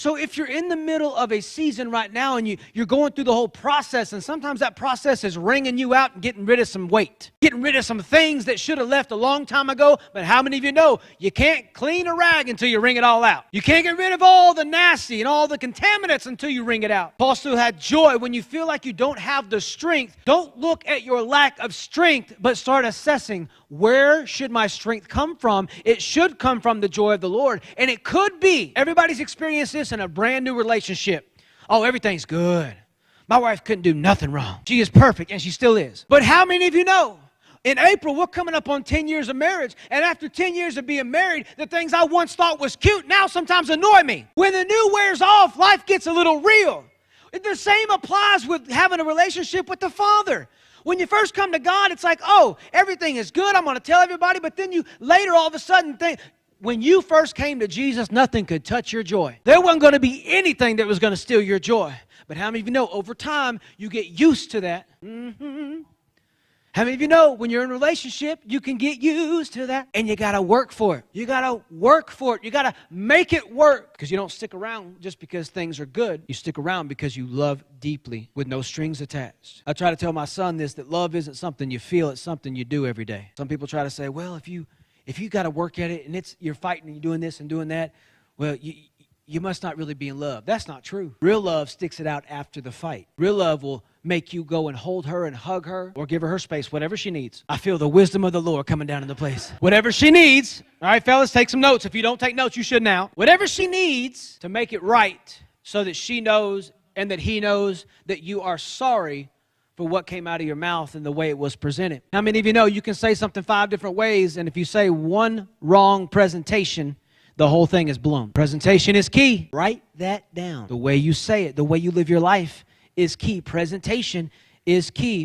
So if you're in the middle of a season right now and you're going through the whole process, and sometimes that process is wringing you out and getting rid of some weight, getting rid of some things that should have left a long time ago, but how many of you know you can't clean a rag until you wring it all out? You can't get rid of all the nasty and all the contaminants until you wring it out. Paul still had joy. When you feel like you don't have the strength, don't look at your lack of strength, but start assessing, where should my strength come from? It should come from the joy of the Lord. And it could be, everybody's experienced this in a brand new relationship. Oh, everything's good. My wife couldn't do nothing wrong. She is perfect, and she still is. But how many of you know, in April, we're coming up on 10 years of marriage, and after 10 years of being married, the things I once thought was cute now sometimes annoy me. When the new wears off, life gets a little real. The same applies with having a relationship with the Father. When you first come to God, it's like, oh, everything is good. I'm going to tell everybody. But then you later all of a sudden think, when you first came to Jesus, nothing could touch your joy. There wasn't going to be anything that was going to steal your joy. But how many of you know over time, you get used to that? How many of you know when you're in a relationship, you can get used to that? And you got to work for it. You got to work for it. You got to make it work. Because you don't stick around just because things are good. You stick around because you love deeply with no strings attached. I try to tell my son this, that love isn't something you feel, it's something you do every day. Some people try to say, well, if you got to work at it and you're fighting and you're doing this and doing that, well, you must not really be in love. That's not true. Real love sticks it out after the fight. Real love will make you go and hold her and hug her or give her space, whatever she needs. I feel the wisdom of the Lord coming down into place. Whatever she needs, all right, fellas, take some notes. If you don't take notes, you should now. Whatever she needs to make it right so that she knows and that he knows that you are sorry for what came out of your mouth and the way it was presented. How many of you know you can say something 5 different ways, and if you say one wrong presentation, the whole thing is blown. Presentation is key. Write that down. The way you say it, the way you live your life is key. Presentation is key.